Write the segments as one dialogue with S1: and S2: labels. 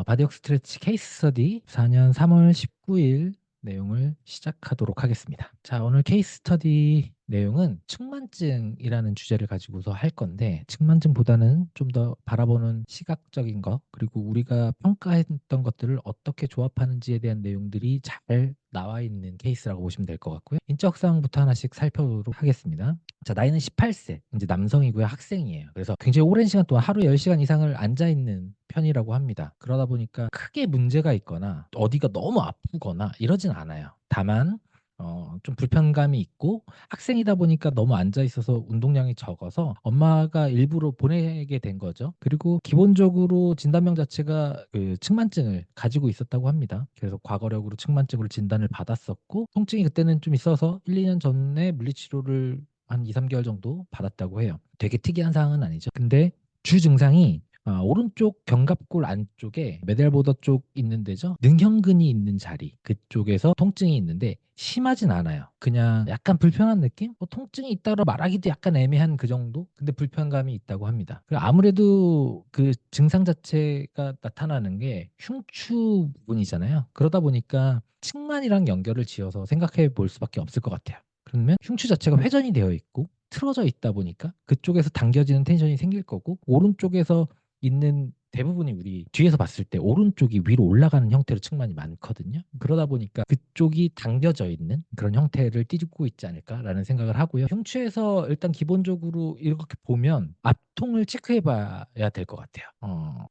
S1: 바디워크 스트레치 케이스 스터디 4년 3월 19일 내용을 시작하도록 하겠습니다. 자, 오늘 케이스 스터디 내용은 측만증이라는 주제를 가지고서 할 건데, 측만증보다는 좀 더 바라보는 시각적인 거, 그리고 우리가 평가했던 것들을 어떻게 조합하는지에 대한 내용들이 잘 나와 있는 케이스라고 보시면 될 것 같고요. 인적 사항부터 하나씩 살펴보도록 하겠습니다. 자, 나이는 18세, 이제 남성이고요. 학생이에요. 그래서 굉장히 오랜 시간 동안 하루에 10시간 이상을 앉아있는 편이라고 합니다. 그러다 보니까 크게 문제가 있거나 어디가 너무 아프거나 이러진 않아요. 다만 좀 불편감이 있고, 학생이다 보니까 너무 앉아 있어서 운동량이 적어서 엄마가 일부러 보내게 된 거죠. 그리고 기본적으로 진단명 자체가 그 측만증을 가지고 있었다고 합니다. 그래서 과거력으로 측만증으로 진단을 받았었고, 통증이 그때는 좀 있어서 1, 2년 전에 물리치료를 한 2, 3개월 정도 받았다고 해요. 되게 특이한 사항은 아니죠. 근데 주 증상이 오른쪽 견갑골 안쪽에 메델보더 쪽 있는 데죠. 능형근이 있는 자리 그쪽에서 통증이 있는데 심하진 않아요. 그냥 약간 불편한 느낌? 뭐 통증이 있다고 말하기도 약간 애매한 그 정도? 근데 불편감이 있다고 합니다. 그리고 아무래도 그 증상 자체가 나타나는 게 흉추 부분이잖아요. 그러다 보니까 측만이랑 연결을 지어서 생각해 볼 수밖에 없을 것 같아요. 그러면 흉추 자체가 회전이 되어 있고 틀어져 있다 보니까 그쪽에서 당겨지는 텐션이 생길 거고, 오른쪽에서 있는 대부분이 우리 뒤에서 봤을 때 오른쪽이 위로 올라가는 형태로 측만이 많거든요. 그러다 보니까 그쪽이 당겨져 있는 그런 형태를 띠고 있지 않을까라는 생각을 하고요. 흉추에서 일단 기본적으로 이렇게 보면 앞통을 체크해 봐야 될 것 같아요.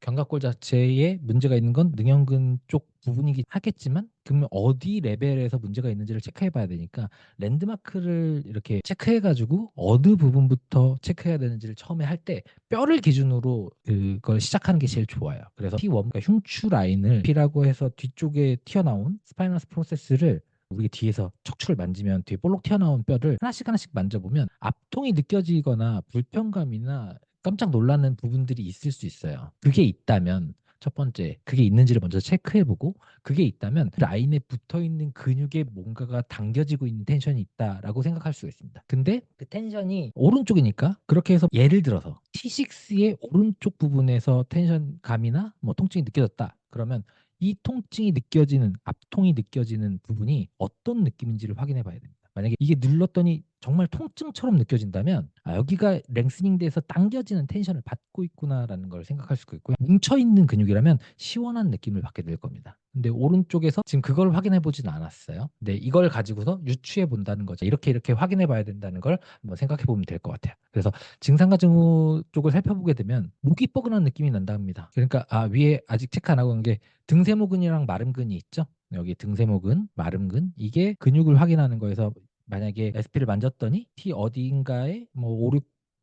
S1: 견갑골 자체에 문제가 있는 건 능형근 쪽 부분이긴 하겠지만, 그러면 어디 레벨에서 문제가 있는지를 체크해 봐야 되니까 랜드마크를 이렇게 체크해 가지고 어느 부분부터 체크해야 되는지를 처음에 할 때 뼈를 기준으로 그걸 시작하는 게 제일 좋아요. 그래서 T1, 그러니까 흉추 라인을 P라고 해서 뒤쪽에 튀어나온 스파이너스 프로세스를, 우리 뒤에서 척추를 만지면 뒤에 볼록 튀어나온 뼈를 하나씩 하나씩 만져보면 앞통이 느껴지거나 불편감이나 깜짝 놀라는 부분들이 있을 수 있어요. 그게 있다면 첫 번째, 그게 있는지를 먼저 체크해보고, 그게 있다면 라인에 붙어있는 근육에 뭔가가 당겨지고 있는 텐션이 있다라고 생각할 수가 있습니다. 근데 그 텐션이 오른쪽이니까, 그렇게 해서 예를 들어서 T6의 오른쪽 부분에서 텐션감이나 뭐 통증이 느껴졌다. 그러면 이 통증이 느껴지는, 앞통이 느껴지는 부분이 어떤 느낌인지를 확인해 봐야 됩니다. 만약에 이게 눌렀더니 정말 통증처럼 느껴진다면, 여기가 랭스닝 돼서 당겨지는 텐션을 받고 있구나라는 걸 생각할 수가 있고요. 뭉쳐있는 근육이라면 시원한 느낌을 받게 될 겁니다. 근데 오른쪽에서 지금 그걸 확인해 보진 않았어요. 근데 이걸 가지고서 유추해 본다는 거죠. 이렇게 확인해 봐야 된다는 걸 한번 생각해 보면 될 것 같아요. 그래서 증상과 징후 쪽을 살펴보게 되면 목이 뻐근한 느낌이 난다 합니다. 그러니까 위에 아직 체크 안 하고 간 게 등세모근이랑 마름근이 있죠. 여기 등세모근, 마름근, 이게 근육을 확인하는 거에서, 만약에 SP를 만졌더니 T 어디인가에 뭐 5,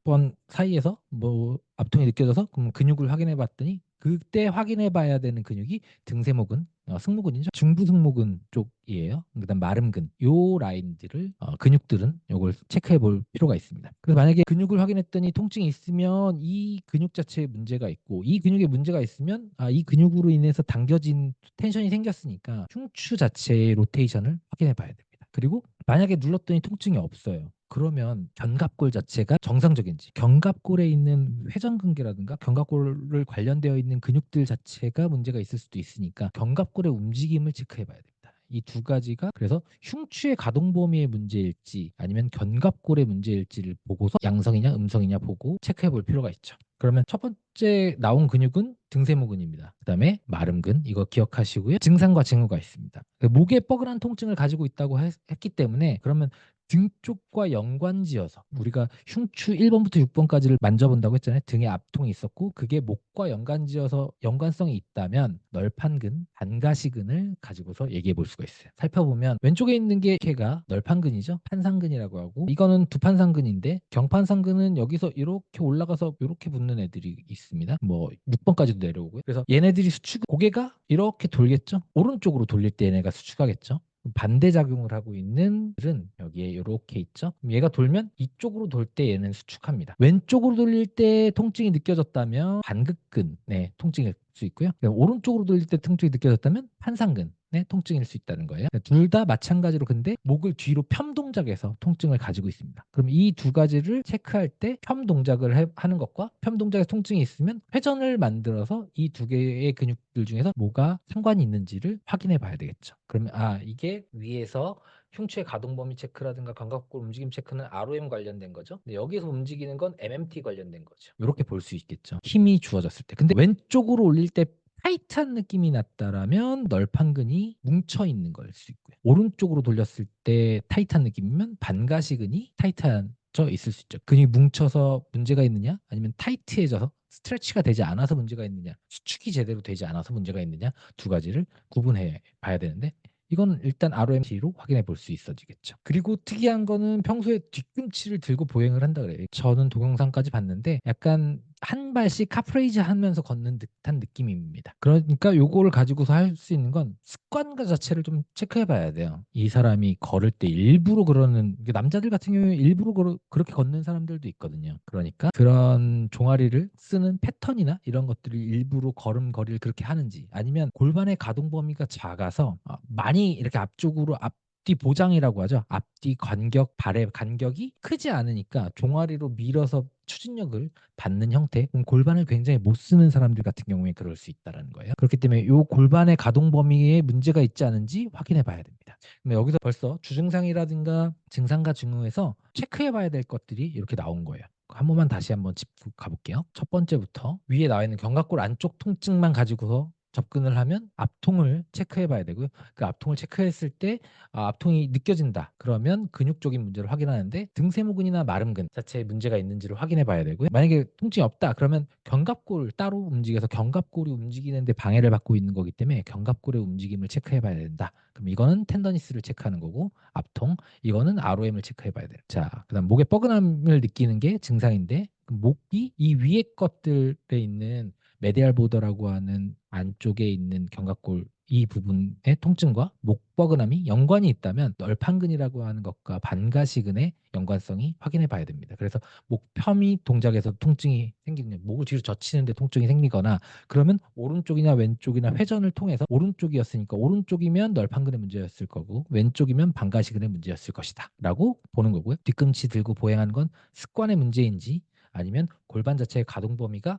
S1: 6번 사이에서 뭐 압통이 느껴져서, 그럼 근육을 확인해 봤더니 그때 확인해 봐야 되는 근육이 등세모근, 승모근이죠. 중부승모근 쪽이에요. 그다음 마름근, 요 라인들을 근육들은 요걸 체크해 볼 필요가 있습니다. 그래서 만약에 근육을 확인했더니 통증이 있으면 이 근육 자체에 문제가 있고, 이 근육에 문제가 있으면 이 근육으로 인해서 당겨진 텐션이 생겼으니까 흉추 자체의 로테이션을 확인해 봐야 됩니다. 그리고 만약에 눌렀더니 통증이 없어요. 그러면 견갑골 자체가 정상적인지, 견갑골에 있는 회전근개라든가 견갑골을 관련되어 있는 근육들 자체가 문제가 있을 수도 있으니까 견갑골의 움직임을 체크해 봐야 됩니다. 이 두 가지가, 그래서 흉추의 가동 범위의 문제일지 아니면 견갑골의 문제일지를 보고서 양성이냐 음성이냐 보고 체크해 볼 필요가 있죠. 그러면 첫 번째 나온 근육은 등세모근입니다. 그다음에 마름근, 이거 기억하시고요. 증상과 징후가 있습니다. 목에 뻐근한 통증을 가지고 있다고 했기 때문에, 그러면 등 쪽과 연관지어서 우리가 흉추 1번부터 6번까지를 만져본다고 했잖아요. 등에 압통이 있었고 그게 목과 연관지어서 연관성이 있다면 널판근, 반가시근을 가지고서 얘기해 볼 수가 있어요. 살펴보면 왼쪽에 있는 게 걔가 널판근이죠. 판상근이라고 하고, 이거는 두판상근인데 경판상근은 여기서 이렇게 올라가서 이렇게 붙는 애들이 있습니다. 뭐 6번까지도 내려오고요. 그래서 얘네들이 고개가 이렇게 돌겠죠. 오른쪽으로 돌릴 때 얘네가 수축하겠죠. 반대 작용을 하고 있는 들은 여기에 이렇게 있죠. 그럼 얘가 돌면 이쪽으로 돌 때 얘는 수축합니다. 왼쪽으로 돌릴 때 통증이 느껴졌다면 반극근, 통증이 수 있고요. 오른쪽으로 돌릴 때 통증이 느껴졌다면 판상근의 통증일 수 있다는 거예요. 둘 다 마찬가지로 근데 목을 뒤로 편 동작에서 통증을 가지고 있습니다. 그럼 이 두 가지를 체크할 때 편 동작을 하는 것과 편 동작에서 통증이 있으면 회전을 만들어서 이 두 개의 근육들 중에서 뭐가 상관이 있는지를 확인해 봐야 되겠죠. 그러면 이게 위에서 흉추의 가동 범위 체크라든가 견갑골 움직임 체크는 ROM 관련된 거죠. 근데 여기서 움직이는 건 MMT 관련된 거죠. 이렇게 볼 수 있겠죠. 힘이 주어졌을 때. 근데 왼쪽으로 올릴 때 타이트한 느낌이 났다라면 널판근이 뭉쳐 있는 걸 수 있고요. 오른쪽으로 돌렸을 때 타이트한 느낌이면 반가시근이 타이트해져 있을 수 있죠. 근육이 뭉쳐서 문제가 있느냐, 아니면 타이트해져서 스트레치가 되지 않아서 문제가 있느냐, 수축이 제대로 되지 않아서 문제가 있느냐, 두 가지를 구분해 봐야 되는데, 이건 일단 ROMT로 확인해 볼 수 있어지겠죠. 그리고 특이한 거는 평소에 뒤꿈치를 들고 보행을 한다 그래요. 저는 동영상까지 봤는데 약간 한 발씩 카프레이즈 하면서 걷는 듯한 느낌입니다. 그러니까 요거를 가지고서 할 수 있는 건 습관과 자체를 좀 체크해 봐야 돼요. 이 사람이 걸을 때 일부러 그러는, 남자들 같은 경우에 일부러 그렇게 걷는 사람들도 있거든요. 그러니까 그런 종아리를 쓰는 패턴이나 이런 것들이 일부러 걸음걸이를 그렇게 하는지, 아니면 골반의 가동 범위가 작아서 많이 이렇게 앞쪽으로 앞뒤 보장이라고 하죠. 앞뒤 간격, 발의 간격이 크지 않으니까 종아리로 밀어서 추진력을 받는 형태, 그럼 골반을 굉장히 못 쓰는 사람들 같은 경우에 그럴 수 있다는 거예요. 그렇기 때문에 이 골반의 가동 범위에 문제가 있지 않은지 확인해 봐야 됩니다. 근데 여기서 벌써 주증상이라든가 증상과 증후에서 체크해 봐야 될 것들이 이렇게 나온 거예요. 한 번만 다시 한번 짚고 가볼게요. 첫 번째부터 위에 나와 있는 견갑골 안쪽 통증만 가지고서 접근을 하면 앞통을 체크해 봐야 되고요. 그 앞통을 체크했을 때 앞통이 느껴진다. 그러면 근육적인 문제를 확인하는데 등세모근이나 마름근 자체에 문제가 있는지를 확인해 봐야 되고요. 만약에 통증이 없다. 그러면 견갑골 따로 움직여서 견갑골이 움직이는데 방해를 받고 있는 거기 때문에 견갑골의 움직임을 체크해 봐야 된다. 그럼 이거는 텐더니스를 체크하는 거고, 앞통 이거는 ROM을 체크해 봐야 돼요. 자, 그다음 목에 뻐근함을 느끼는 게 증상인데, 목이 이 위에 것들에 있는 메디알 보더라고 하는 안쪽에 있는 견갑골 이 부분의 통증과 목 뻐근함이 연관이 있다면 널판근이라고 하는 것과 반가시근의 연관성이 확인해 봐야 됩니다. 그래서 목 펴미 동작에서 통증이 생기는, 목을 뒤로 젖히는데 통증이 생기거나, 그러면 오른쪽이나 왼쪽이나 회전을 통해서 오른쪽이었으니까 오른쪽이면 널판근의 문제였을 거고 왼쪽이면 반가시근의 문제였을 것이다 라고 보는 거고요. 뒤꿈치 들고 보행하는 건 습관의 문제인지 아니면 골반 자체의 가동 범위가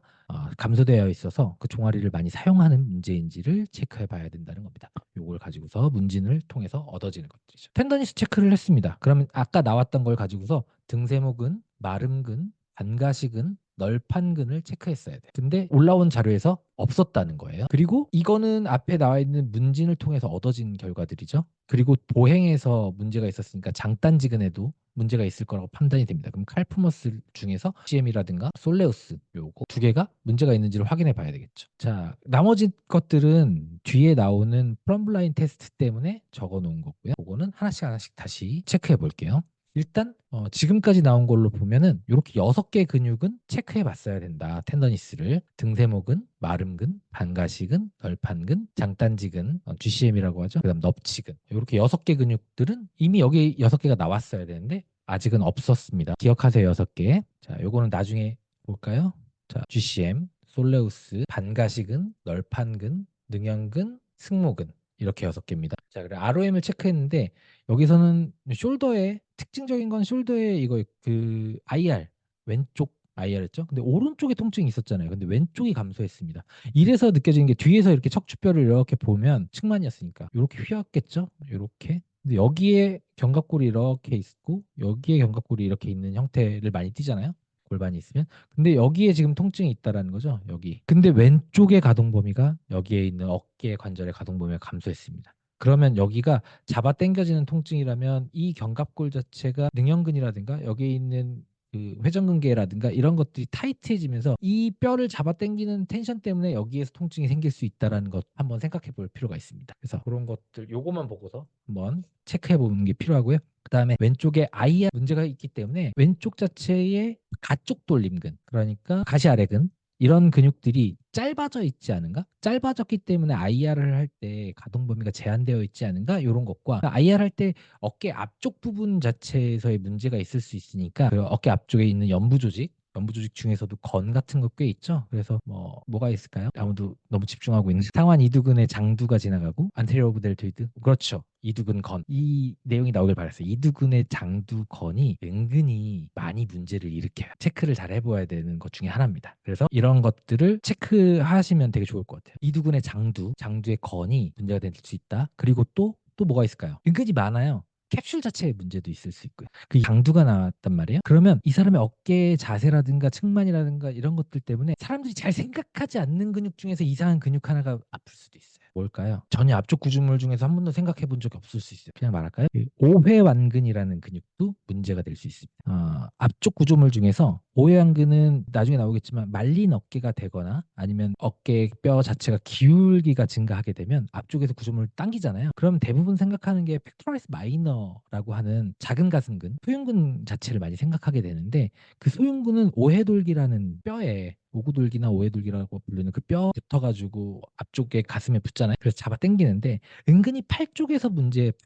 S1: 감소되어 있어서 그 종아리를 많이 사용하는 문제인지를 체크해 봐야 된다는 겁니다. 요걸 가지고서 문진을 통해서 얻어지는 것들이죠. 텐더니스 체크를 했습니다. 그러면 아까 나왔던 걸 가지고서 등세모근, 마름근, 반가시근, 널판근을 체크했어야 돼. 근데 올라온 자료에서 없었다는 거예요. 그리고 이거는 앞에 나와 있는 문진을 통해서 얻어진 결과들이죠. 그리고 보행에서 문제가 있었으니까 장단지근에도 문제가 있을 거라고 판단이 됩니다. 그럼 칼프머스 중에서 CM이라든가 솔레우스 요거 두 개가 문제가 있는지를 확인해 봐야 되겠죠. 자, 나머지 것들은 뒤에 나오는 프롬블라인 테스트 때문에 적어 놓은 거고요. 그거는 하나씩 하나씩 다시 체크해 볼게요. 일단 지금까지 나온 걸로 보면은 이렇게 6개 근육은 체크해 봤어야 된다. 텐더니스를 등세모근, 마름근, 반가시근, 널판근, 장단지근, GCM이라고 하죠. 그다음 넙치근. 이렇게 6개 근육들은 이미 여기 6개가 나왔어야 되는데 아직은 없었습니다. 기억하세요. 6개. 자, 요거는 나중에 볼까요? 자, GCM, 솔레우스, 반가시근, 널판근, 능형근, 승모근. 이렇게 6개입니다. 자, 그래 ROM을 체크했는데 여기서는 숄더에 특징적인 건 숄더에 이거 그 IR 왼쪽 IR였죠. 근데 오른쪽에 통증이 있었잖아요. 근데 왼쪽이 감소했습니다. 이래서 느껴지는 게 뒤에서 이렇게 척추뼈를 이렇게 보면 측만이었으니까 이렇게 휘었겠죠. 이렇게. 근데 여기에 견갑골이 이렇게 있고 여기에 견갑골이 이렇게 있는 형태를 많이 띠잖아요. 골반이 있으면. 근데 여기에 지금 통증이 있다라는 거죠. 여기. 근데 왼쪽의 가동 범위가 여기에 있는 어깨 관절의 가동 범위가 감소했습니다. 그러면 여기가 잡아 당겨지는 통증이라면 이 견갑골 자체가 능형근이라든가 여기에 있는 그 회전근개라든가 이런 것들이 타이트해지면서 이 뼈를 잡아 당기는 텐션 때문에 여기에서 통증이 생길 수 있다라는 것 한번 생각해 볼 필요가 있습니다. 그래서 그런 것들 요거만 보고서 한번 체크해 보는 게 필요하고요. 그다음에 왼쪽에 아이아 문제가 있기 때문에 왼쪽 자체의 가쪽 돌림근, 그러니까 가시 아래근 이런 근육들이 짧아져 있지 않은가? 짧아졌기 때문에 IR을 할 때 가동 범위가 제한되어 있지 않은가? 이런 것과 IR 할 때 어깨 앞쪽 부분 자체에서의 문제가 있을 수 있으니까 그 어깨 앞쪽에 있는 연부 조직, 연부 조직 중에서도 건 같은 거 꽤 있죠. 그래서 뭐가 있을까요? 아무도 너무 집중하고 있는 상완 이두근의 장두가 지나가고 안테리어 오브 델토이드. 그렇죠. 이두근 건. 이 내용이 나오길 바랐어요. 이두근의 장두 건이 은근히 많이 문제를 일으켜요. 체크를 잘 해봐야 되는 것 중에 하나입니다. 그래서 이런 것들을 체크하시면 되게 좋을 것 같아요. 이두근의 장두의 건이 문제가 될 수 있다. 그리고 또 뭐가 있을까요? 은근히 많아요. 캡슐 자체의 문제도 있을 수 있고요. 그 강두가 나왔단 말이에요. 그러면 이 사람의 어깨 자세라든가 측만이라든가 이런 것들 때문에 사람들이 잘 생각하지 않는 근육 중에서 이상한 근육 하나가 아플 수도 있어요. 뭘까요? 전혀 앞쪽 구조물 중에서 한 번도 생각해 본 적이 없을 수 있어요. 그냥 말할까요? 오회완근이라는 근육도 문제가 될 수 있습니다. 앞쪽 구조물 중에서 오회완근은 나중에 나오겠지만 말린 어깨가 되거나 아니면 어깨 뼈 자체가 기울기가 증가하게 되면 앞쪽에서 구조물을 당기잖아요. 그럼 대부분 생각하는 게 팩토라리스 마이너라고 하는 작은 가슴근, 소흉근 자체를 많이 생각하게 되는데 그 소흉근은 오해돌기라는 뼈에 오구돌기나 오해돌기라고 부르는 그 뼈 붙어가지고 앞쪽에 가슴에 붙잖아요. 그래서 잡아 당기는데 은근히 팔 쪽에서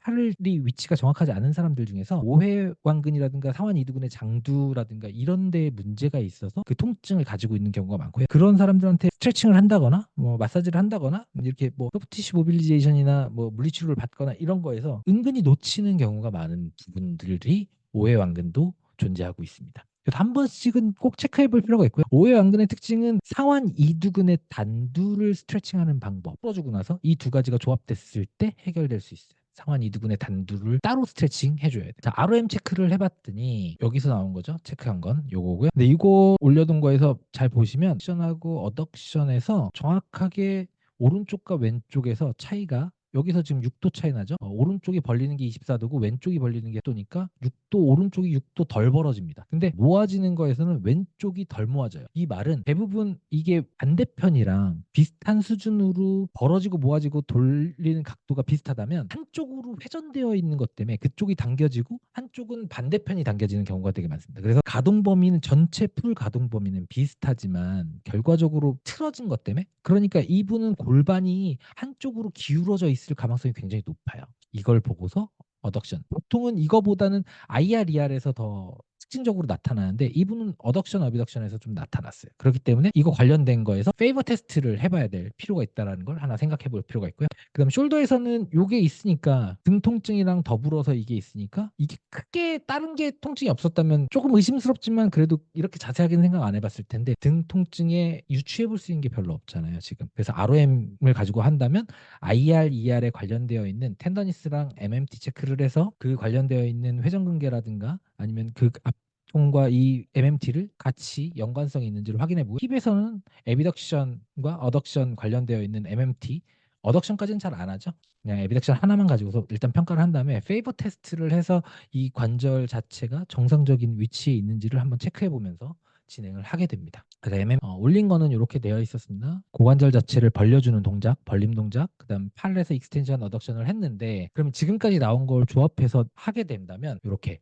S1: 팔이 위치가 정확하지 않은 사람들 중에서 오해완근이라든가 상완 이두근의 장두라든가 이런 데에 문제가 있어서 그 통증을 가지고 있는 경우가 많고요. 그런 사람들한테 스트레칭을 한다거나 마사지를 한다거나 이렇게 소프티시 모빌리제이션이나 물리치료를 받거나 이런 거에서 은근히 놓치는 경우가 많은 부분들이 오해완근도 존재하고 있습니다. 그래서 한 번씩은 꼭 체크해 볼 필요가 있고요. 오해완근의 특징은 상완 이두근의 단두를 스트레칭하는 방법 풀어주고 나서 이 두 가지가 조합됐을 때 해결될 수 있어요. 상완 이두근의 단두를 따로 스트레칭 해줘야 돼. 자, RM 체크를 해봤더니 여기서 나온 거죠. 체크한 건 요거고요. 근데 이거 올려둔 거에서 잘 보시면 액션하고 어덕션에서 정확하게 오른쪽과 왼쪽에서 차이가 여기서 지금 6도 차이 나죠. 오른쪽이 벌리는 게 24도고 왼쪽이 벌리는 게 6도니까 6도 오른쪽이 6도 덜 벌어집니다. 근데 모아지는 거에서는 왼쪽이 덜 모아져요. 이 말은 대부분 이게 반대편이랑 비슷한 수준으로 벌어지고 모아지고 돌리는 각도가 비슷하다면 한쪽으로 회전되어 있는 것 때문에 그쪽이 당겨지고 한쪽은 반대편이 당겨지는 경우가 되게 많습니다. 그래서 가동 범위는 전체 풀 가동 범위는 비슷하지만 결과적으로 틀어진 것 때문에 그러니까 이분은 골반이 한쪽으로 기울어져 있을 가능성이 굉장히 높아요. 이걸 보고서 어덕션. 보통은 이거보다는 IR, ER에서 더 특징적으로 나타나는데 이분은 어덕션, 어비덕션에서 좀 나타났어요. 그렇기 때문에 이거 관련된 거에서 페이버 테스트를 해봐야 될 필요가 있다는 걸 하나 생각해 볼 필요가 있고요. 그다음 숄더에서는 요게 있으니까 등 통증이랑 더불어서 이게 있으니까 이게 크게 다른 게 통증이 없었다면 조금 의심스럽지만 그래도 이렇게 자세하게는 생각 안 해봤을 텐데 등 통증에 유추해 볼 수 있는 게 별로 없잖아요 지금. 그래서 ROM을 가지고 한다면 IR, ER에 관련되어 있는 텐더니스랑 MMT 체크를 해서 그 관련되어 있는 회전근개라든가 아니면 그 앞통과 이 MMT를 같이 연관성이 있는지를 확인해보고 힙에서는 에비덕션과 어덕션 관련되어 있는 MMT 어덕션까지는 잘 안 하죠. 그냥 에비덕션 하나만 가지고서 일단 평가를 한 다음에 페이버 테스트를 해서 이 관절 자체가 정상적인 위치에 있는지를 한번 체크해 보면서 진행을 하게 됩니다. 그다음에 올린 거는 이렇게 되어 있었습니다. 고관절 자체를 벌려주는 동작, 벌림 동작, 그다음 팔에서 익스텐션 어덕션을 했는데 그럼 지금까지 나온 걸 조합해서 하게 된다면 이렇게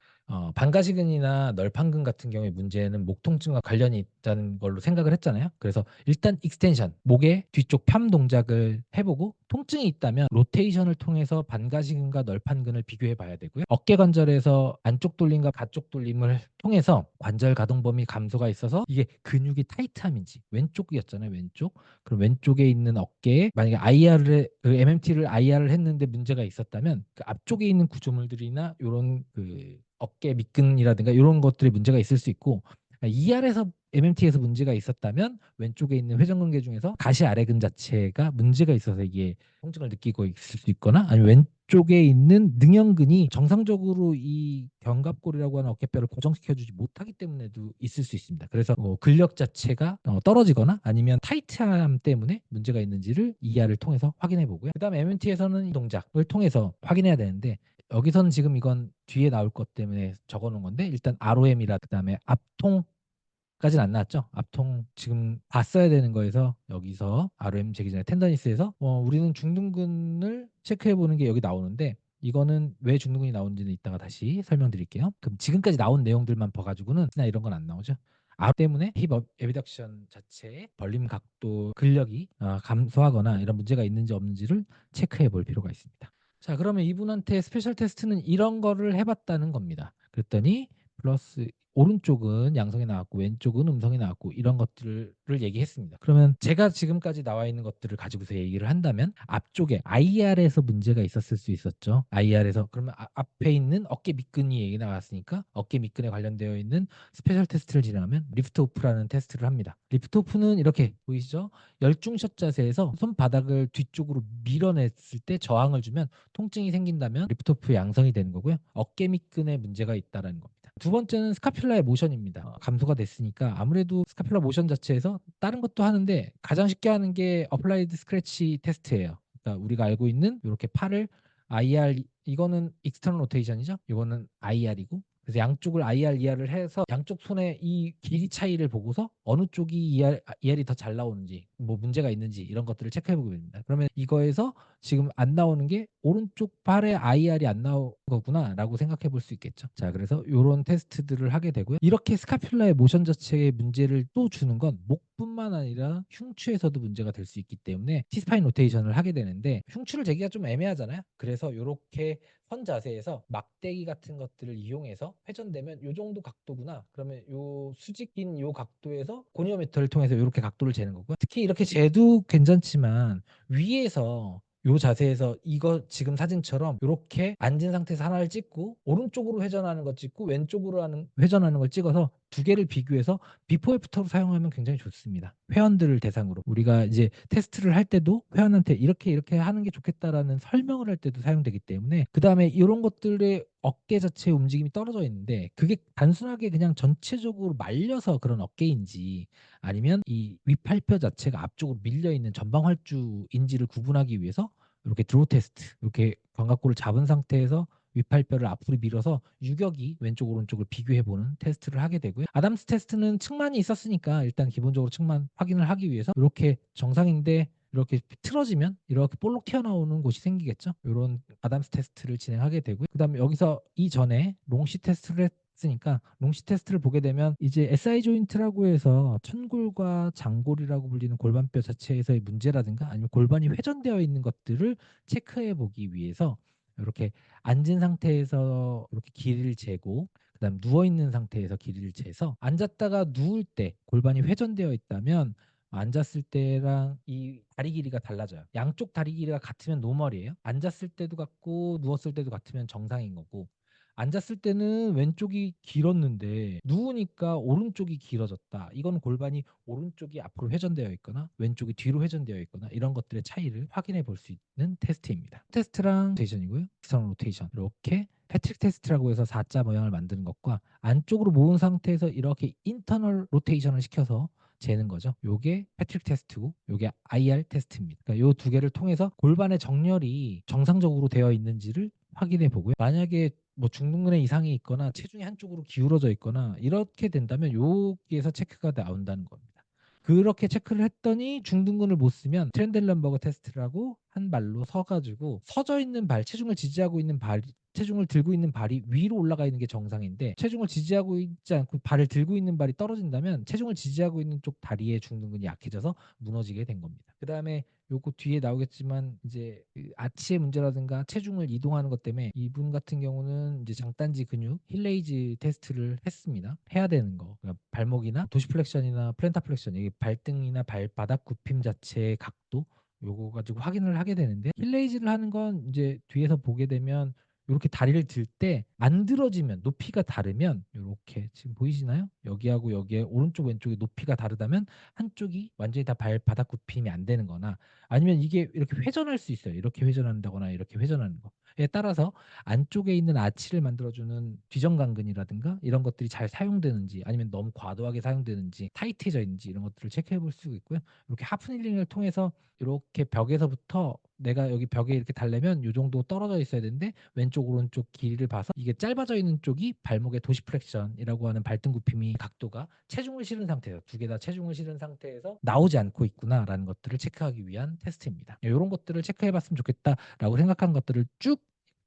S1: 반가시근이나 널판근 같은 경우에 문제는 목 통증과 관련이 있다는 걸로 생각을 했잖아요. 그래서 일단 익스텐션, 목의 뒤쪽 편 동작을 해보고 통증이 있다면 로테이션을 통해서 반가시근과 널판근을 비교해 봐야 되고요. 어깨 관절에서 안쪽 돌림과 가쪽 돌림을 통해서 관절 가동 범위 감소가 있어서 이게 근육이 타이트함인지 왼쪽이었잖아요. 왼쪽. 그럼 왼쪽에 있는 어깨에 만약에 그 MMT를 IR을 했는데 문제가 있었다면 그 앞쪽에 있는 구조물들이나 이런 그 어깨 밑근이라든가 이런 것들이 문제가 있을 수 있고 ER에서 MMT에서 문제가 있었다면 왼쪽에 있는 회전근개 중에서 가시 아래근 자체가 문제가 있어서 이게 통증을 느끼고 있을 수 있거나 아니면 왼쪽에 있는 능형근이 정상적으로 이 견갑골이라고 하는 어깨뼈를 고정시켜주지 못하기 때문에도 있을 수 있습니다. 그래서 근력 자체가 떨어지거나 아니면 타이트함 때문에 문제가 있는지를 ER을 통해서 확인해 보고요. 그 다음에 MMT에서는 이 동작을 통해서 확인해야 되는데 여기서는 지금 이건 뒤에 나올 것 때문에 적어놓은 건데 일단 ROM이라 그다음에 앞통까지는 안 나왔죠. 앞통 지금 봤어야 되는 거에서 여기서 RM 재기 전에 텐더니스에서 우리는 중둔근을 체크해 보는 게 여기 나오는데 이거는 왜 중둔근이 나오는지는 이따가 다시 설명드릴게요. 그럼 지금까지 나온 내용들만 봐가지고는 나 이런 건 안 나오죠. R 때문에 힙 에비덕션 자체의 벌림 각도 근력이 감소하거나 이런 문제가 있는지 없는지를 체크해 볼 필요가 있습니다. 자, 그러면 이분한테 스페셜 테스트는 이런 거를 해봤다는 겁니다. 그랬더니 플러스 오른쪽은 양성이 나왔고 왼쪽은 음성이 나왔고 이런 것들을 얘기했습니다. 그러면 제가 지금까지 나와 있는 것들을 가지고서 얘기를 한다면 앞쪽에 IR에서 문제가 있었을 수 있었죠. IR에서 그러면 앞에 있는 어깨 밑근이 얘기 나왔으니까 어깨 밑근에 관련되어 있는 스페셜 테스트를 진행하면 리프트 오프라는 테스트를 합니다. 리프트 오프는 이렇게 보이시죠? 열중샷 자세에서 손바닥을 뒤쪽으로 밀어냈을 때 저항을 주면 통증이 생긴다면 리프트 오프 양성이 되는 거고요. 어깨 밑근에 문제가 있다라는 겁니다. 두 번째는 스카퓰라의 모션입니다. 감소가 됐으니까 아무래도 스카퓰라 모션 자체에서 다른 것도 하는데 가장 쉽게 하는 게 어플라이드 스크래치 테스트예요. 그러니까 우리가 알고 있는 이렇게 팔을 IR, 이거는 익스터널 로테이션이죠. 이거는 IR이고, 그래서 양쪽을 IR, ER을 해서 양쪽 손의 이 길이 차이를 보고서 어느 쪽이 ER이 더 잘 나오는지, 뭐 문제가 있는지 이런 것들을 체크해 보게 됩니다. 그러면 이거에서 지금 안 나오는 게 오른쪽 팔에 IR이 안 나온 거구나라고 생각해 볼 수 있겠죠. 자, 그래서 이런 테스트들을 하게 되고요. 이렇게 스카퓰라의 모션 자체에 문제를 또 주는 건 목뿐만 아니라 흉추에서도 문제가 될 수 있기 때문에 T스파인 로테이션을 하게 되는데, 흉추를 재기가 좀 애매하잖아요. 그래서 이렇게 선 자세에서 막대기 같은 것들을 이용해서 회전되면 요 정도 각도구나. 그러면 요 수직인 요 각도에서 고니오미터를 통해서 이렇게 각도를 재는 거고요. 특히 이렇게 재도 괜찮지만 위에서 요 자세에서 이거 지금 사진처럼 이렇게 앉은 상태에서 하나를 찍고 오른쪽으로 회전하는 거 찍고 왼쪽으로 회전하는 걸 찍어서 두 개를 비교해서 비포 애프터로 사용하면 굉장히 좋습니다. 회원들을 대상으로 우리가 이제 테스트를 할 때도 회원한테 이렇게 하는 게 좋겠다라는 설명을 할 때도 사용되기 때문에, 그 다음에 이런 것들의 어깨 자체의 움직임이 떨어져 있는데 그게 단순하게 그냥 전체적으로 말려서 그런 어깨인지 아니면 이 윗팔뼈 자체가 앞쪽으로 밀려 있는 전방 활주인지를 구분하기 위해서 이렇게 드로우 테스트, 이렇게 견갑골을 잡은 상태에서 윗팔뼈를 앞으로 밀어서 유격이 왼쪽 오른쪽을 비교해 보는 테스트를 하게 되고요. 아담스 테스트는 측만이 있었으니까 일단 기본적으로 측만 확인을 하기 위해서 이렇게 정상인데 이렇게 틀어지면 이렇게 볼록 튀어나오는 곳이 생기겠죠. 이런 아담스 테스트를 진행하게 되고요. 그다음에 여기서 이전에 롱시 테스트를 했으니까 롱시 테스트를 보게 되면 이제 SI 조인트라고 해서 천골과 장골이라고 불리는 골반뼈 자체에서의 문제라든가 아니면 골반이 회전되어 있는 것들을 체크해 보기 위해서 이렇게 앉은 상태에서 이렇게 길이를 재고, 그다음 누워 있는 상태에서 길이를 재서 앉았다가 누울 때 골반이 회전되어 있다면 앉았을 때랑 이 다리 길이가 달라져요. 양쪽 다리 길이가 같으면 노멀이에요. 앉았을 때도 같고 누웠을 때도 같으면 정상인 거고, 앉았을 때는 왼쪽이 길었는데 누우니까 오른쪽이 길어졌다. 이건 골반이 오른쪽이 앞으로 회전되어 있거나 왼쪽이 뒤로 회전되어 있거나 이런 것들의 차이를 확인해 볼 수 있는 테스트입니다. 테스트랑 로테이션이고요. 기성 로테이션. 이렇게 패트릭 테스트라고 해서 4자 모양을 만드는 것과 안쪽으로 모은 상태에서 이렇게 인터널 로테이션을 시켜서 재는 거죠. 요게 패트릭 테스트고 요게 IR 테스트입니다. 그러니까 요 두 개를 통해서 골반의 정렬이 정상적으로 되어 있는지를 확인해 보고요. 만약에 뭐 중둔근에 이상이 있거나 체중이 한쪽으로 기울어져 있거나 이렇게 된다면 여기에서 체크가 나온다는 겁니다. 그렇게 체크를 했더니 중둔근을 못 쓰면 트렌델런버그 테스트라고 한 발로 서가지고 서져 있는 발, 체중을 지지하고 있는 발, 체중을 들고 있는 발이 위로 올라가 있는 게 정상인데 체중을 지지하고 있지 않고 발을 들고 있는 발이 떨어진다면 체중을 지지하고 있는 쪽 다리의 중둔근이 약해져서 무너지게 된 겁니다. 그 다음에 요거 뒤에 나오겠지만 이제 그 아치의 문제라든가 체중을 이동하는 것 때문에 이분 같은 경우는 이제 장단지 근육 힐레이즈 테스트를 했습니다. 해야 되는 거. 그러니까 발목이나 도시플렉션이나 플랜타플렉션, 이게 발등이나 발바닥 굽힘 자체의 각도, 요거 가지고 확인을 하게 되는데, 힐레이즈를 하는 건 이제 뒤에서 보게 되면 이렇게 다리를 들 때 안 들어지면 높이가 다르면 이렇게 지금 보이시나요? 여기하고 여기에 오른쪽 왼쪽의 높이가 다르다면 한쪽이 완전히 다 발바닥 굽힘이 안 되는 거나 아니면 이게 이렇게 회전할 수 있어요. 이렇게 회전한다거나 이렇게 회전하는 거에 따라서 안쪽에 있는 아치를 만들어주는 뒤정강근이라든가 이런 것들이 잘 사용되는지 아니면 너무 과도하게 사용되는지 타이트해져 있는지 이런 것들을 체크해 볼 수 있고요. 이렇게 하프닐링을 통해서 이렇게 벽에서부터 내가 여기 벽에 이렇게 달려면 이 정도 떨어져 있어야 되는데 왼쪽 오른쪽 길이를 봐서 이게 짧아져 있는 쪽이 발목의 도시플렉션이라고 하는 발등 굽힘이 각도가 체중을 실은 상태에서 두 개 다 체중을 실은 상태에서 나오지 않고 있구나라는 것들을 체크하기 위한 테스트입니다. 이런 것들을 체크해 봤으면 좋겠다라고 생각한 것들을 쭉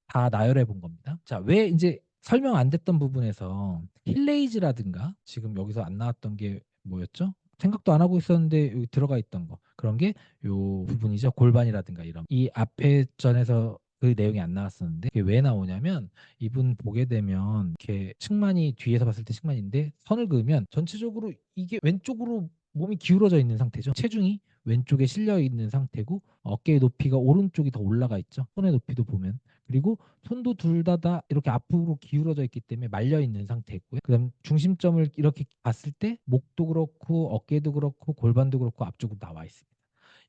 S1: 다 나열해 본 겁니다. 자, 왜 이제 설명 안 됐던 부분에서 힐레이즈라든가 지금 여기서 안 나왔던 게 뭐였죠? 생각도 안 하고 있었는데 여기 들어가 있던 거, 그런 게 요 부분이죠. 골반이라든가 이런 이 앞에 전에서 그 내용이 안 나왔었는데 이게 왜 나오냐면 이분 보게 되면 이렇게 측만이 뒤에서 봤을 때 측만인데 선을 그으면 전체적으로 이게 왼쪽으로 몸이 기울어져 있는 상태죠. 체중이 왼쪽에 실려 있는 상태고 어깨의 높이가 오른쪽이 더 올라가 있죠. 손의 높이도 보면. 그리고 손도 둘 다 이렇게 앞으로 기울어져 있기 때문에 말려 있는 상태고요. 그다음 중심점을 이렇게 봤을 때 목도 그렇고 어깨도 그렇고 골반도 그렇고 앞쪽으로 나와 있습니다.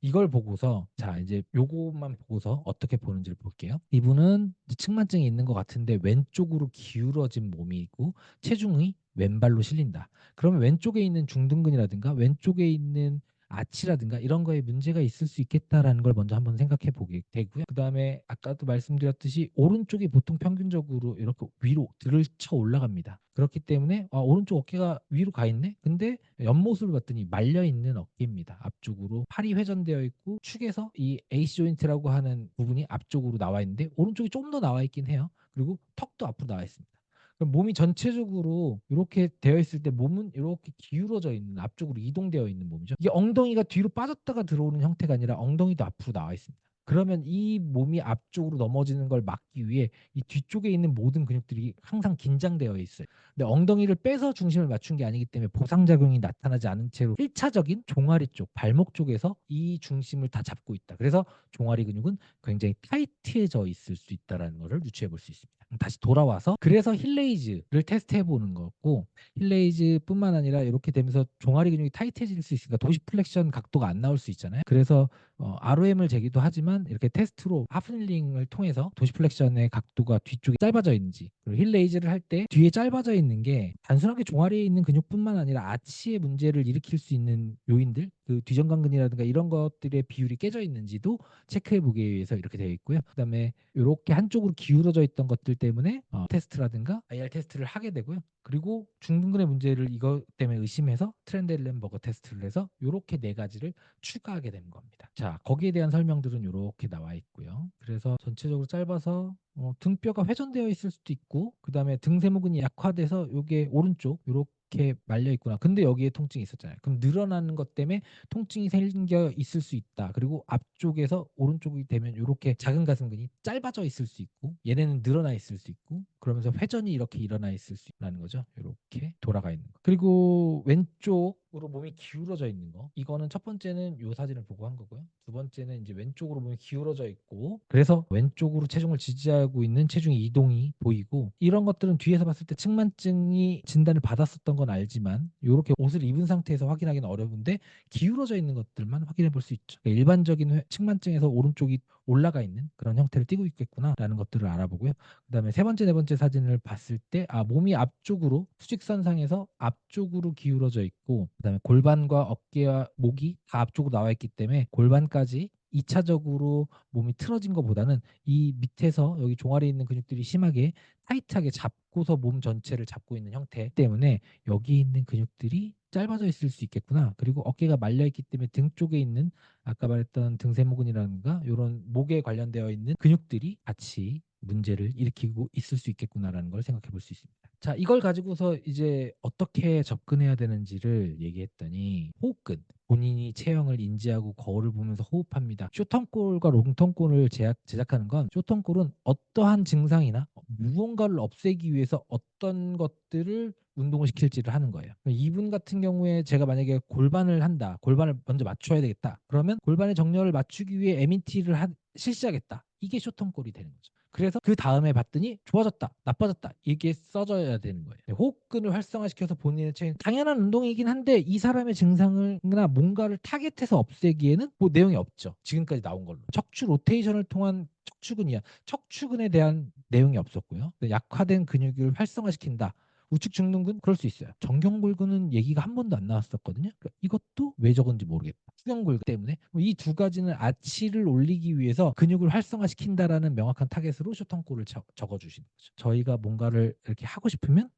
S1: 이걸 보고서 자 이제 요것만 보고서 어떻게 보는지를 볼게요. 이분은 측만증이 있는 것 같은데 왼쪽으로 기울어진 몸이고 체중이 왼발로 실린다. 그러면 왼쪽에 있는 중둔근이라든가 왼쪽에 있는 아치라든가 이런 거에 문제가 있을 수 있겠다라는 걸 먼저 한번 생각해 보게 되고요. 그다음에 아까도 말씀드렸듯이 오른쪽이 보통 평균적으로 이렇게 위로 들쳐 올라갑니다. 그렇기 때문에 오른쪽 어깨가 위로 가 있네. 근데 옆모습을 봤더니 말려 있는 어깨입니다. 앞쪽으로 팔이 회전되어 있고 축에서 이 에이스 조인트라고 하는 부분이 앞쪽으로 나와 있는데 오른쪽이 좀 더 나와 있긴 해요. 그리고 턱도 앞으로 나와 있습니다. 그럼 몸이 전체적으로 이렇게 되어 있을 때 몸은 이렇게 기울어져 있는 앞쪽으로 이동되어 있는 몸이죠. 이게 엉덩이가 뒤로 빠졌다가 들어오는 형태가 아니라 엉덩이도 앞으로 나와 있습니다. 그러면 이 몸이 앞쪽으로 넘어지는 걸 막기 위해 이 뒤쪽에 있는 모든 근육들이 항상 긴장되어 있어요. 근데 엉덩이를 빼서 중심을 맞춘 게 아니기 때문에 보상작용이 나타나지 않은 채로 1차적인 종아리 쪽, 발목 쪽에서 이 중심을 다 잡고 있다. 그래서 종아리 근육은 굉장히 타이트해져 있을 수 있다는 것을 유추해 볼 수 있습니다. 다시 돌아와서 그래서 힐레이즈를 테스트해 보는 거고 힐레이즈뿐만 아니라 이렇게 되면서 종아리 근육이 타이트해질 수 있으니까 도시플렉션 각도가 안 나올 수 있잖아요. 그래서 ROM을 재기도 하지만 이렇게 테스트로 하프닐링을 통해서 도시플렉션의 각도가 뒤쪽에 짧아져 있는지 그리고 힐레이즈를 할 때 뒤에 짧아져 있는 게 단순하게 종아리에 있는 근육뿐만 아니라 아치의 문제를 일으킬 수 있는 요인들 그 뒤정강근이라든가 이런 것들의 비율이 깨져 있는지도 체크해 보기 위해서 이렇게 되어 있고요. 그다음에 이렇게 한쪽으로 기울어져 있던 것들 때문에 테스트라든가 IR 테스트를 하게 되고요. 그리고 중둔근의 문제를 이것 때문에 의심해서 트렌델렌버거 테스트를 해서 이렇게 네 가지를 추가하게 된 겁니다. 자, 거기에 대한 설명들은 이렇게 나와 있고요. 그래서 전체적으로 짧아서 등뼈가 회전되어 있을 수도 있고 그다음에 등세모근이 약화돼서 요게 오른쪽 이렇게 말려 있구나. 근데 여기에 통증이 있었잖아요. 그럼 늘어나는 것 때문에 통증이 생겨 있을 수 있다. 그리고 앞쪽에서 오른쪽이 되면 이렇게 작은 가슴근이 짧아져 있을 수 있고 얘네는 늘어나 있을 수 있고 그러면서 회전이 이렇게 일어나 있을 수 있다는 거죠. 이렇게 돌아가 있는 거. 그리고 왼쪽으로 몸이 기울어져 있는 거. 이거는 첫 번째는 요 사진을 보고 한 거고요. 두 번째는 이제 왼쪽으로 몸이 기울어져 있고 그래서 왼쪽으로 체중을 지지하고 있는 체중의 이동이 보이고 이런 것들은 뒤에서 봤을 때 측만증이 진단을 받았었던 건 알지만 이렇게 옷을 입은 상태에서 확인하기는 어려운데 기울어져 있는 것들만 확인해 볼 수 있죠. 그러니까 일반적인 측만증에서 오른쪽이 올라가 있는 그런 형태를 띠고 있겠구나라는 것들을 알아보고요. 그다음에 세 번째, 네 번째 사진을 봤을 때 몸이 앞쪽으로 수직선상에서 앞쪽으로 기울어져 있고 그다음에 골반과 어깨와 목이 다 앞쪽으로 나와 있기 때문에 골반까지 2차적으로 몸이 틀어진 것보다는 이 밑에서 여기 종아리에 있는 근육들이 심하게 타이트하게 잡고서 몸 전체를 잡고 있는 형태 때문에 여기 있는 근육들이 짧아져 있을 수 있겠구나. 그리고 어깨가 말려 있기 때문에 등 쪽에 있는 아까 말했던 등세모근이라든가 이런 목에 관련되어 있는 근육들이 같이 문제를 일으키고 있을 수 있겠구나라는 걸 생각해 볼 수 있습니다. 자, 이걸 가지고서 이제 어떻게 접근해야 되는지를 얘기했더니 호흡근, 본인이 체형을 인지하고 거울을 보면서 호흡합니다. 쇼턴골과 롱턴골을 제작하는 건 쇼턴골은 어떠한 증상이나 무언가를 없애기 위해서 어떤 것들을 운동을 시킬지를 하는 거예요. 이분 같은 경우에 제가 만약에 골반을 한다. 골반을 먼저 맞춰야 되겠다. 그러면 골반의 정렬을 맞추기 위해 MNT를 실시하겠다. 이게 쇼턴골이 되는 거죠. 그래서 그 다음에 봤더니 좋아졌다, 나빠졌다 이게 써져야 되는 거예요. 호흡근을 활성화시켜서 본인의 체형 당연한 운동이긴 한데 이 사람의 증상을나 뭔가를 타겟해서 없애기에는 뭐 내용이 없죠. 지금까지 나온 걸로 척추 로테이션을 통한 척추근이야. 척추근에 대한 내용이 없었고요. 약화된 근육을 활성화시킨다. 우측 중둔근 그럴 수 있어요. 정경골근은 얘기가 한 번도 안 나왔었거든요. 그러니까 이것도 왜 적은지 모르겠다. 수경골근 때문에 이 두 가지는 아치를 올리기 위해서 근육을 활성화시킨다라는 명확한 타겟으로 쇼턴골을 적어주시는 거죠. 저희가 뭔가를 이렇게 하고 싶으면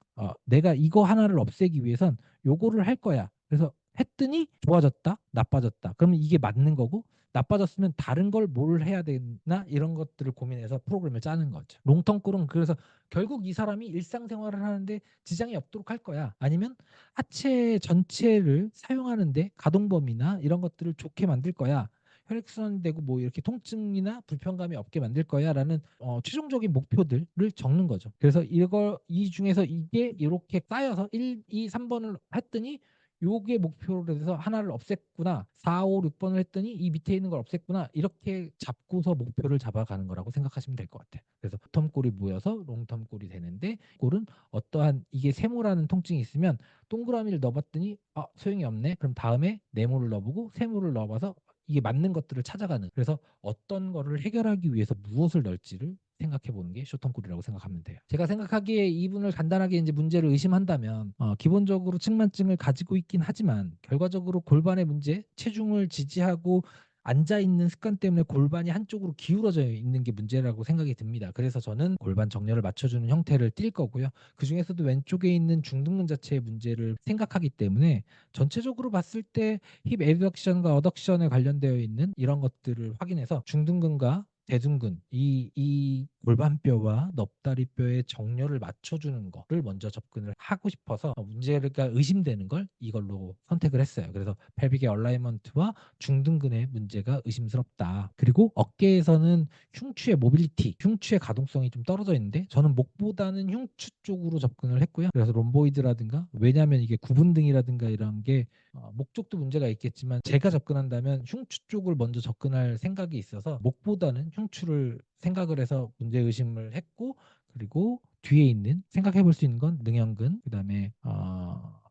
S1: 내가 이거 하나를 없애기 위해선 요거를 할 거야. 그래서 했더니 좋아졌다, 나빠졌다. 그러면 이게 맞는 거고 나빠졌으면 다른 걸 뭘 해야 되나 이런 것들을 고민해서 프로그램을 짜는 거죠. 롱턴골은 그래서 결국 이 사람이 일상생활을 하는데 지장이 없도록 할 거야. 아니면 하체 전체를 사용하는데 가동 범위나 이런 것들을 좋게 만들 거야. 혈액순환이 되고 뭐 이렇게 통증이나 불편감이 없게 만들 거야라는 최종적인 목표들을 적는 거죠. 그래서 이걸 이 중에서 이게 이렇게 쌓여서 1, 2, 3번을 했더니 요게 목표로 해서 하나를 없앴구나. 4, 5, 6번을 했더니 이 밑에 있는 걸 없앴구나. 이렇게 잡고서 목표를 잡아가는 거라고 생각하시면 될 것 같아요. 그래서 텀 골이 모여서 롱텀 골이 되는데, 골은 어떠한 이게 세모라는 통증이 있으면 동그라미를 넣어봤더니 소용이 없네. 그럼 다음에 네모를 넣어보고 세모를 넣어봐서 이게 맞는 것들을 찾아가는. 그래서 어떤 거를 해결하기 위해서 무엇을 넣을지를 생각해 보는 게 쇼텀골이라고 생각하면 돼요. 제가 생각하기에 이분을 간단하게 이제 문제를 의심한다면 기본적으로 측만증을 가지고 있긴 하지만 결과적으로 골반의 문제, 체중을 지지하고 앉아 있는 습관 때문에 골반이 한쪽으로 기울어져 있는 게 문제라고 생각이 듭니다. 그래서 저는 골반 정렬을 맞춰주는 형태를 띌 거고요. 그 중에서도 왼쪽에 있는 중둔근 자체의 문제를 생각하기 때문에 전체적으로 봤을 때 힙 애덕션과 어덕션에 관련되어 있는 이런 것들을 확인해서 중둔근과 대둔근 이 골반뼈와 넙다리뼈의 정렬을 맞춰주는 거를 먼저 접근을 하고 싶어서 문제가 의심되는 걸 이걸로 선택을 했어요. 그래서 펠빅의 얼라이먼트와 중둔근의 문제가 의심스럽다. 그리고 어깨에서는 흉추의 모빌리티, 흉추의 가동성이 좀 떨어져 있는데 저는 목보다는 흉추 쪽으로 접근을 했고요. 그래서 롬보이드라든가, 왜냐하면 이게 구분등이라든가 이런 게 목 쪽도 문제가 있겠지만 제가 접근한다면 흉추 쪽을 먼저 접근할 생각이 있어서 목보다는 흉추를 생각을 해서 문제 의심을 했고, 그리고 뒤에 있는 생각해 볼 수 있는 건 능형근, 그다음에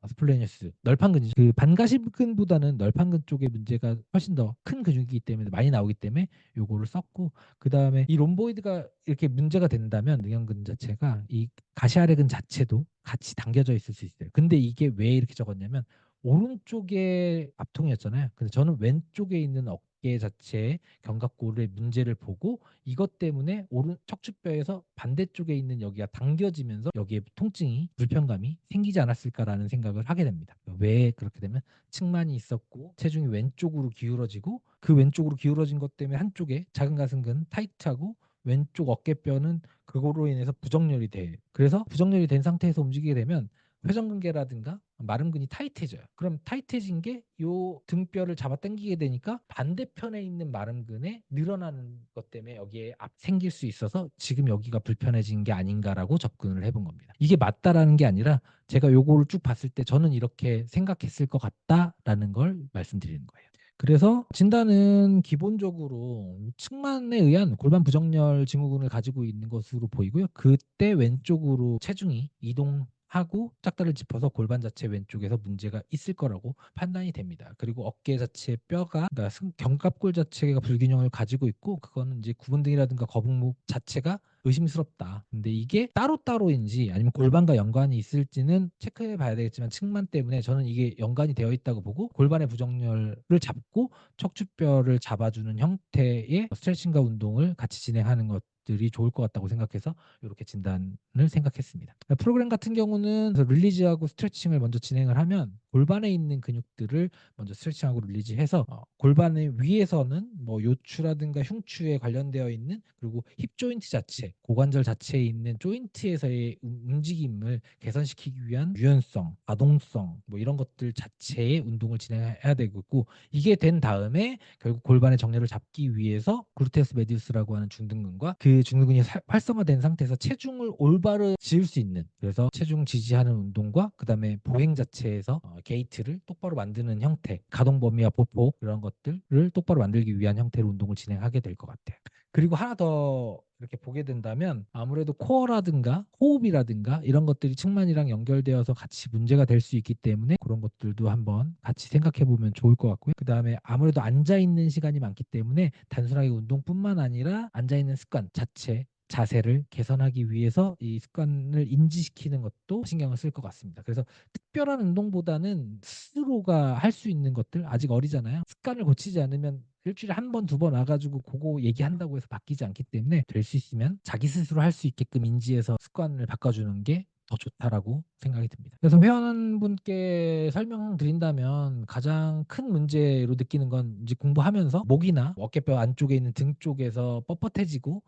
S1: 스플레니어스, 널판근이죠. 그 반가심근보다는 널판근 쪽에 문제가 훨씬 더 큰 근육이기 때문에 많이 나오기 때문에 요거를 썼고, 그다음에 이 롬보이드가 이렇게 문제가 된다면 능형근 자체가 이 가시아레근 자체도 같이 당겨져 있을 수 있어요. 근데 이게 왜 이렇게 적었냐면 오른쪽에 앞통이었잖아요. 근데 저는 왼쪽에 있는 어깨 자체의 견갑골의 문제를 보고 이것 때문에 오른 척추뼈에서 반대쪽에 있는 여기가 당겨지면서 여기에 통증이, 불편감이 생기지 않았을까라는 생각을 하게 됩니다. 왜 그렇게 되면 측만이 있었고 체중이 왼쪽으로 기울어지고 그 왼쪽으로 기울어진 것 때문에 한쪽에 작은 가슴근 타이트하고 왼쪽 어깨뼈는 그거로 인해서 부정렬이 돼. 그래서 부정렬이 된 상태에서 움직이게 되면 회전근개라든가 마름근이 타이트해져요. 그럼 타이트해진 게 요 등뼈를 잡아 당기게 되니까 반대편에 있는 마름근에 늘어나는 것 때문에 여기에 생길 수 있어서 지금 여기가 불편해진 게 아닌가라고 접근을 해본 겁니다. 이게 맞다라는 게 아니라 제가 요거를 쭉 봤을 때 저는 이렇게 생각했을 것 같다라는 걸 말씀드리는 거예요. 그래서 진단은 기본적으로 측만에 의한 골반 부정렬 증후군을 가지고 있는 것으로 보이고요. 그때 왼쪽으로 체중이 이동하고 짝다리를 짚어서 골반 자체 왼쪽에서 문제가 있을 거라고 판단이 됩니다. 그리고 어깨 자체 뼈가, 그러니까 견갑골 자체가 불균형을 가지고 있고 그거는 이제 구분등이라든가 거북목 자체가 의심스럽다. 근데 이게 따로따로인지 아니면 골반과 연관이 있을지는 체크해 봐야 되겠지만 측만 때문에 저는 이게 연관이 되어 있다고 보고 골반의 부정렬을 잡고 척추뼈를 잡아주는 형태의 스트레칭과 운동을 같이 진행하는 것들이 좋을 것 같다고 생각해서 이렇게 진단을 생각했습니다. 프로그램 같은 경우는 릴리즈하고 스트레칭을 먼저 진행을 하면 골반에 있는 근육들을 먼저 스트레칭하고 릴리즈해서 골반의 위에서는 뭐 요추라든가 흉추에 관련되어 있는, 그리고 힙 조인트 자체, 고관절 자체에 있는 조인트에서의 움직임을 개선시키기 위한 유연성, 가동성 뭐 이런 것들 자체의 운동을 진행해야 되고, 이게 된 다음에 결국 골반의 정렬을 잡기 위해서 글루테우스 메디우스라고 하는 중둔근과 그 중둔근이 활성화된 상태에서 체중을 올바로 지을 수 있는, 그래서 체중 지지하는 운동과 그다음에 보행 자체에서 게이트를 똑바로 만드는 형태, 가동 범위와 보폭 이런 것들을 똑바로 만들기 위한 형태로 운동을 진행하게 될 것 같아요. 그리고 하나 더 이렇게 보게 된다면 아무래도 코어라든가 호흡이라든가 이런 것들이 측만이랑 연결되어서 같이 문제가 될 수 있기 때문에 그런 것들도 한번 같이 생각해 보면 좋을 것 같고요. 그다음에 아무래도 앉아 있는 시간이 많기 때문에 단순하게 운동뿐만 아니라 앉아 있는 습관 자체, 자세를 개선하기 위해서 이 습관을 인지시키는 것도 신경을 쓸 것 같습니다. 그래서 특별한 운동보다는 스스로가 할 수 있는 것들, 아직 어리잖아요. 습관을 고치지 않으면 일주일에 한 번, 두 번 와가지고 그거 얘기한다고 해서 바뀌지 않기 때문에 될 수 있으면 자기 스스로 할 수 있게끔 인지해서 습관을 바꿔주는 게 더 좋다라고 생각이 듭니다. 그래서 회원분께 설명드린다면 가장 큰 문제로 느끼는 건 이제 공부하면서 목이나 어깨뼈 안쪽에 있는 등 쪽에서 뻣뻣해지고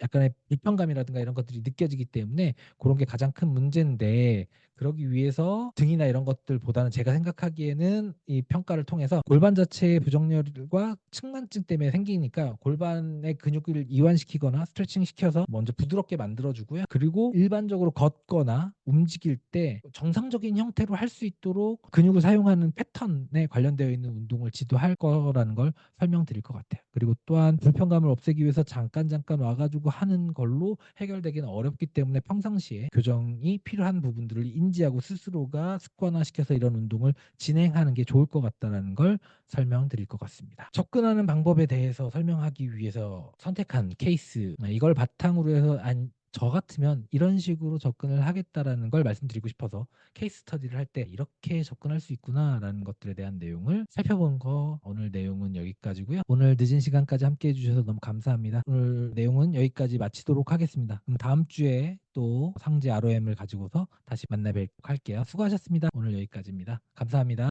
S1: 약간의 불편감이라든가 이런 것들이 느껴지기 때문에 그런 게 가장 큰 문제인데, 그러기 위해서 등이나 이런 것들보다는 제가 생각하기에는 이 평가를 통해서 골반 자체의 부정렬과 측만증 때문에 생기니까 골반의 근육을 이완시키거나 스트레칭 시켜서 먼저 부드럽게 만들어주고요. 그리고 일반적으로 걷거나 움직일 때 정상적인 형태로 할 수 있도록 근육을 사용하는 패턴에 관련되어 있는 운동을 지도할 거라는 걸 설명드릴 것 같아요. 그리고 또한 불편감을 없애기 위해서 잠깐 와가지고 하는 걸로 해결되기는 어렵기 때문에 평상시에 교정이 필요한 부분들을 인지하고 스스로가 습관화시켜서 이런 운동을 진행하는 게 좋을 것 같다는 걸 설명드릴 것 같습니다. 접근하는 방법에 대해서 설명하기 위해서 선택한 케이스, 이걸 바탕으로 해서 저 같으면 이런 식으로 접근을 하겠다라는 걸 말씀드리고 싶어서 케이스 스터디를 할 때 이렇게 접근할 수 있구나라는 것들에 대한 내용을 살펴본 거, 오늘 내용은 여기까지고요. 오늘 늦은 시간까지 함께 해주셔서 너무 감사합니다. 오늘 내용은 여기까지 마치도록 하겠습니다. 그럼 다음 주에 또 상제 ROM을 가지고서 다시 만나 뵙도록 할게요. 수고하셨습니다. 오늘 여기까지입니다. 감사합니다.